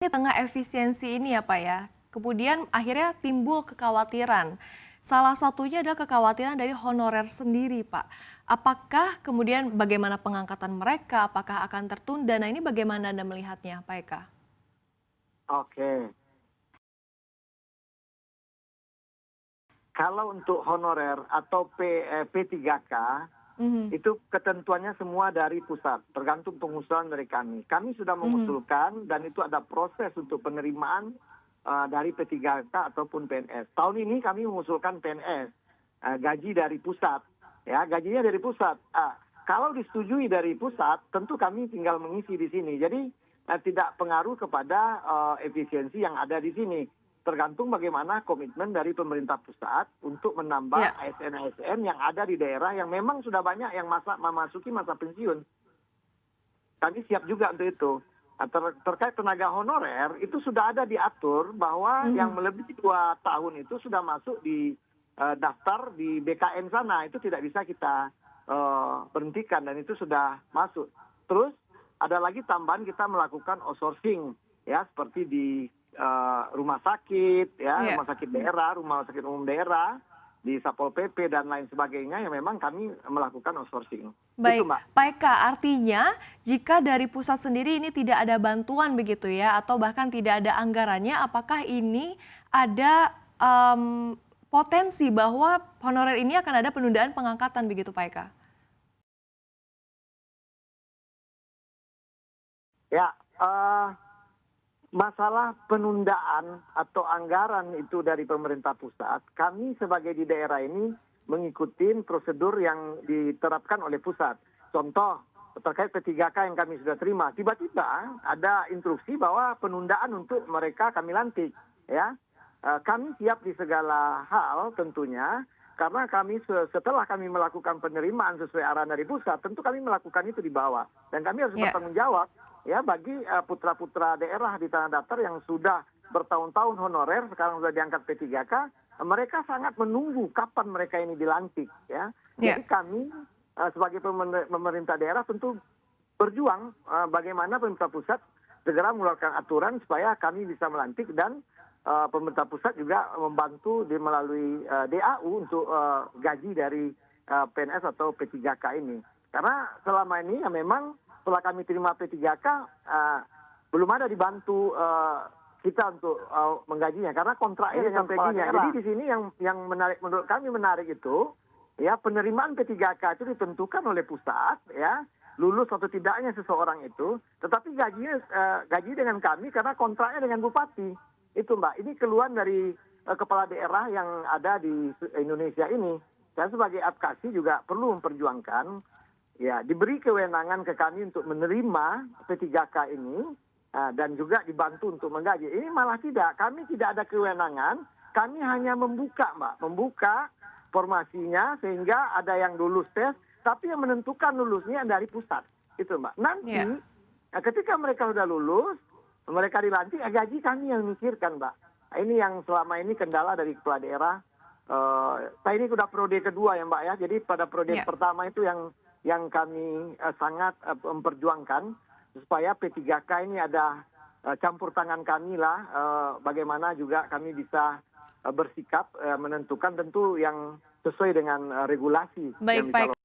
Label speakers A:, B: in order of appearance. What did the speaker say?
A: Di tengah efisiensi ini ya Pak ya, kemudian akhirnya timbul kekhawatiran. Salah satunya adalah kekhawatiran dari honorer sendiri Pak. Apakah kemudian bagaimana pengangkatan mereka, apakah akan tertunda? Nah ini bagaimana Anda melihatnya Pak Eka?
B: Oke, kalau untuk honorer atau P3K,
A: Mhm,
B: itu ketentuannya semua dari pusat, tergantung pengusulan dari kami. Kami sudah
A: mhm,
B: mengusulkan dan itu ada proses untuk penerimaan dari P3K ataupun PNS. Tahun ini kami mengusulkan PNS, gaji dari pusat, ya gajinya dari pusat. Kalau disetujui dari pusat, tentu kami tinggal mengisi di sini. Jadi tidak pengaruh kepada efisiensi yang ada di sini. Tergantung bagaimana komitmen dari pemerintah pusat untuk menambah
A: ya,
B: ASN-ASN yang ada di daerah yang memang sudah banyak yang memasuki masa pensiun. Kami siap juga untuk itu. Terkait tenaga honorer, itu sudah ada diatur bahwa yang
A: mhm.
B: melebihi 2 tahun itu sudah masuk di daftar di BKN sana. Itu tidak bisa kita berhentikan dan itu sudah masuk. Terus ada lagi tambahan kita melakukan outsourcing, ya seperti di rumah sakit, ya
A: Iya.
B: rumah sakit daerah, rumah sakit umum daerah, di Satpol PP dan lain sebagainya yang memang kami melakukan outsourcing. Itu
A: Baik,
B: Mbak.
A: Pak Eka, artinya jika dari pusat sendiri ini tidak ada bantuan begitu ya, atau bahkan tidak ada anggarannya, apakah ini ada potensi bahwa honorer ini akan ada penundaan pengangkatan begitu Pak Eka?
B: Ya, masalah penundaan atau anggaran itu dari pemerintah pusat, kami sebagai di daerah ini mengikuti prosedur yang diterapkan oleh pusat. Contoh, terkait P3K yang kami sudah terima, tiba-tiba ada instruksi bahwa penundaan untuk mereka kami lantik. Ya, kami siap di segala hal tentunya, karena kami setelah kami melakukan penerimaan sesuai arahan dari pusat, tentu kami melakukan itu di bawah. Dan kami harus
A: Ya,
B: bertanggung jawab ya bagi putra-putra daerah di tanah datar yang sudah bertahun-tahun honorer sekarang sudah diangkat P3K, mereka sangat menunggu kapan mereka ini dilantik ya.
A: ya,
B: Jadi kami sebagai pemerintah daerah tentu berjuang bagaimana pemerintah pusat segera mengeluarkan aturan supaya kami bisa melantik dan pemerintah pusat juga membantu melalui DAU untuk gaji dari PNS atau P3K ini. Karena selama ini ya memang setelah kami terima P3K belum ada dibantu kita untuk menggajinya karena kontraknya dengan kepala daerah. Jadi di sini yang menarik menurut kami menarik itu ya penerimaan P3K itu ditentukan oleh pusat ya lulus atau tidaknya seseorang itu, tetapi gaji dengan kami karena kontraknya dengan bupati. Itu Mbak, ini keluhan dari kepala daerah yang ada di Indonesia ini. Saya sebagai advokasi juga perlu memperjuangkan ya diberi kewenangan ke kami untuk menerima P3K ini dan juga dibantu untuk menggaji. Ini malah tidak, kami tidak ada kewenangan, kami hanya membuka Mbak, membuka formasinya sehingga ada yang lulus tes, tapi yang menentukan lulusnya dari pusat. Itu Mbak. Nanti
A: ya.
B: ketika mereka sudah lulus, mereka dilantik, gaji kami yang mikirkan Mbak. Nah, ini yang selama ini kendala dari kepala daerah. Saya ini sudah periode kedua ya Mbak ya. Jadi pada periode
A: Ya.
B: pertama itu yang kami sangat memperjuangkan supaya P3K ini ada campur tangan kami lah. Bagaimana juga kami bisa bersikap menentukan tentu yang sesuai dengan regulasi yang
A: Baik, Pak Eka.
B: dicalonkan.